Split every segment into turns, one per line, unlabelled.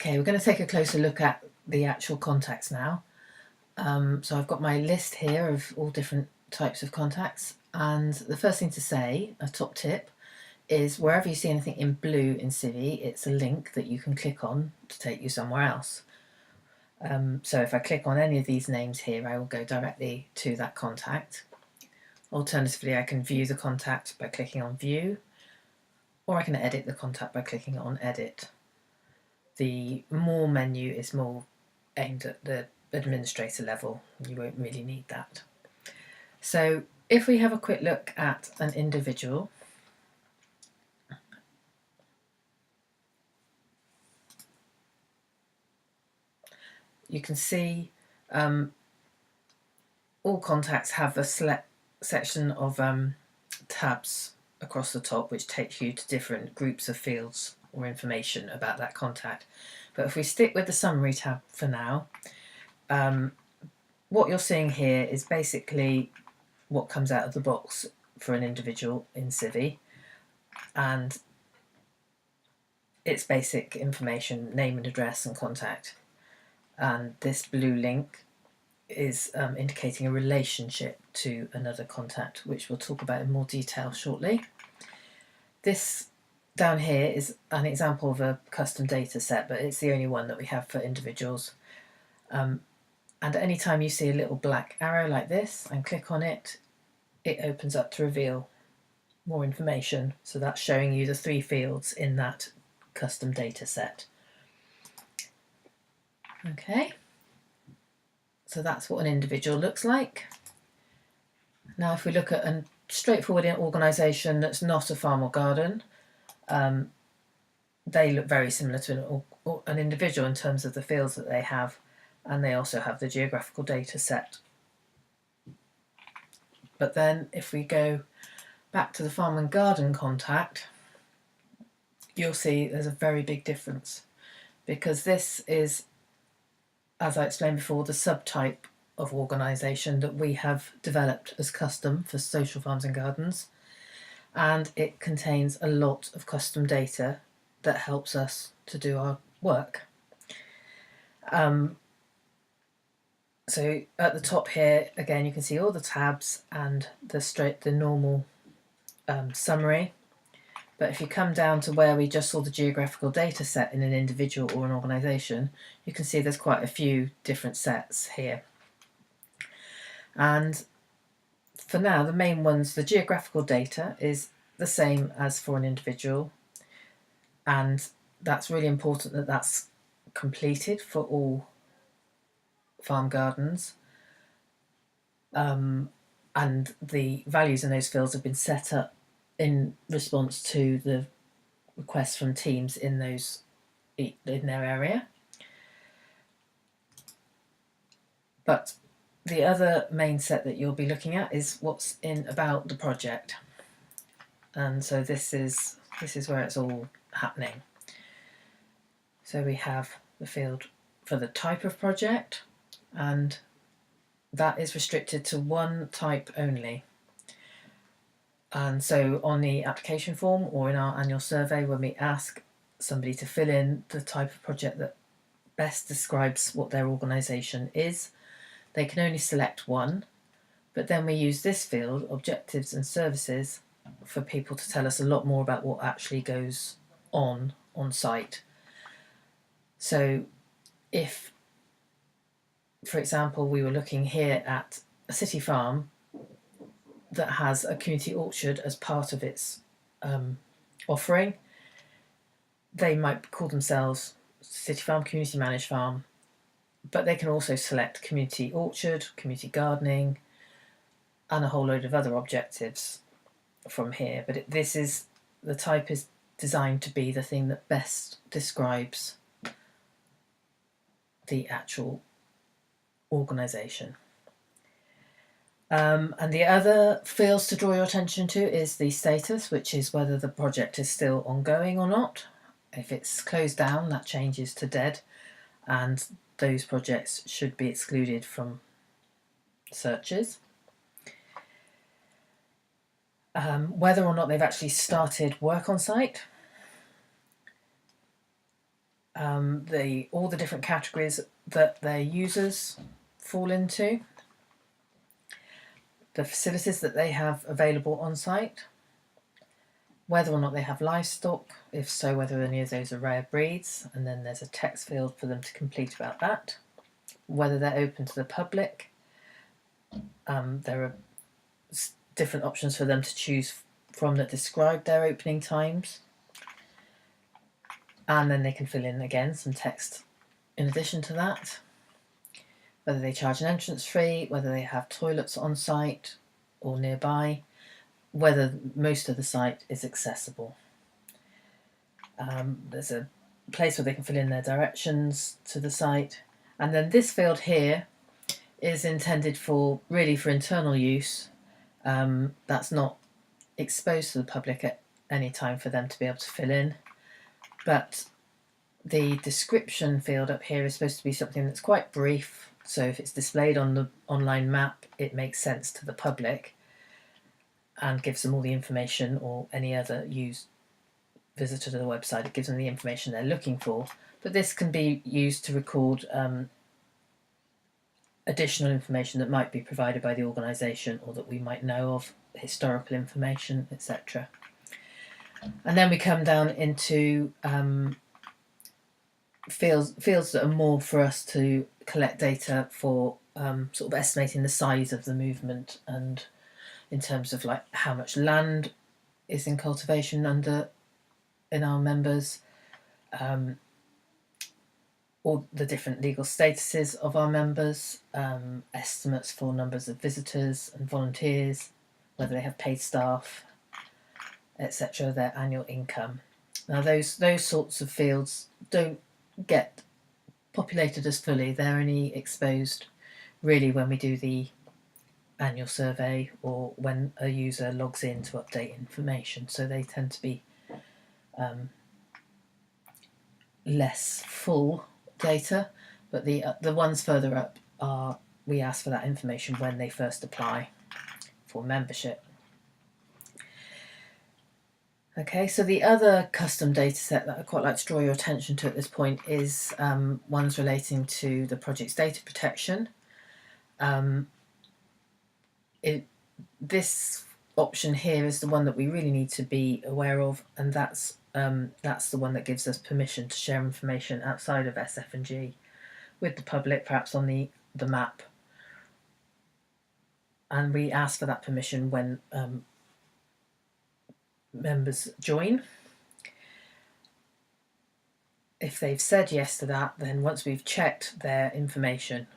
Okay, we're going to take a closer look at the actual contacts now. So I've got my list here of all different types of contacts, and the first thing to say, a top tip, is wherever you see anything in blue in Civi, it's a link that you can click on to take you somewhere else. So if I click on any of these names here, I will go directly to that contact. Alternatively, I can view the contact by clicking on View, or I can edit the contact by clicking on Edit. The More menu is more aimed at the administrator level. You won't really need that. So if we have a quick look at an individual, you can see all contacts have a select section of tabs across the top which take you to different groups of fields or information about that contact. But if we stick with the summary tab for now, what you're seeing here is basically what comes out of the box for an individual in Civi, and it's basic information, name and address and contact. And this blue link is indicating a relationship to another contact, which we'll talk about in more detail shortly. This down here is an example of a custom data set, but it's the only one that we have for individuals. And any time you see a little black arrow like this and click on it, it opens up to reveal more information. So that's showing you the 3 fields in that custom data set. Okay, so that's what an individual looks like. Now if we look at a straightforward organisation that's not a farm or garden, they look very similar to an individual in terms of the fields that they have, and they also have the geographical data set. But then if we go back to the farm and garden contact, you'll see there's a very big difference, because this is, as I explained before, the subtype of organisation that we have developed as custom for social farms and gardens, and it contains a lot of custom data that helps us to do our work. So at the top here, again, you can see all the tabs and the normal summary. But if you come down to where we just saw the geographical data set in an individual or an organisation, you can see there's quite a few different sets here. And for now, the main ones, the geographical data is the same as for an individual, and that's really important that that's completed for all farm gardens, and the values in those fields have been set up in response to the requests from teams in their area. But the other main set that you'll be looking at is what's in about the project, and so this is where it's all happening. So we have the field for the type of project, and that is restricted to one type only. And so on the application form or in our annual survey, when we ask somebody to fill in the type of project that best describes what their organisation is, they can only select one. But then we use this field, objectives and services, for people to tell us a lot more about what actually goes on site. So if, for example, we were looking here at a city farm that has a community orchard as part of its offering, they might call themselves City Farm Community Managed Farm, but they can also select community orchard, community gardening, and a whole load of other objectives from here. But the type is designed to be the thing that best describes the actual organisation. And the other fields to draw your attention to is the status, which is whether the project is still ongoing or not. If it's closed down, that changes to dead, and those projects should be excluded from searches. Whether or not they've actually started work on site. all the different categories that their users fall into, the facilities that they have available on site, whether or not they have livestock, if so, whether any of those are rare breeds, and then there's a text field for them to complete about that, whether they're open to the public. There are different options for them to choose from that describe their opening times, and then they can fill in again some text in addition to that, whether they charge an entrance fee, whether they have toilets on site or nearby, whether most of the site is accessible. There's a place where they can fill in their directions to the site, and then this field here is intended for internal use. That's not exposed to the public at any time for them to be able to fill in, but the description field up here is supposed to be something that's quite brief, so if it's displayed on the online map it makes sense to the public and gives them all the information, or any other visitor to the website, it gives them the information they're looking for. But this can be used to record additional information that might be provided by the organisation or that we might know of, historical information, etc. And then we come down into fields that are more for us to collect data for sort of estimating the size of the movement, and in terms of like how much land is in cultivation in our members, all the different legal statuses of our members, estimates for numbers of visitors and volunteers, whether they have paid staff, etc., their annual income. Now those sorts of fields don't get populated as fully. They're only exposed really when we do the annual survey or when a user logs in to update information, so they tend to be less full data, but the ones further up we ask for that information when they first apply for membership. Okay, so the other custom data set that I'd quite like to draw your attention to at this point is ones relating to the project's data protection. This option here is the one that we really need to be aware of, and that's the one that gives us permission to share information outside of SF&G with the public, perhaps on the map. And we ask for that permission when members join. If they've said yes to that, then once we've checked their information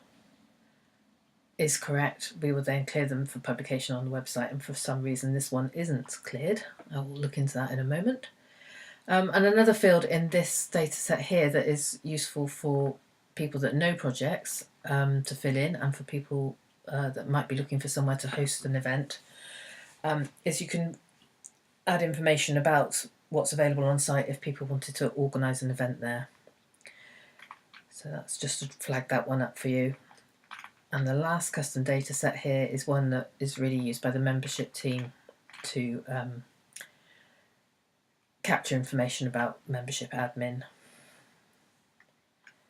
is correct, we will then clear them for publication on the website, and for some reason this one isn't cleared. I will look into that in a moment. And another field in this data set here that is useful for people that know projects to fill in, and for people that might be looking for somewhere to host an event, is you can add information about what's available on site if people wanted to organise an event there. So that's just to flag that one up for you. And the last custom data set here is one that is really used by the membership team to capture information about membership admin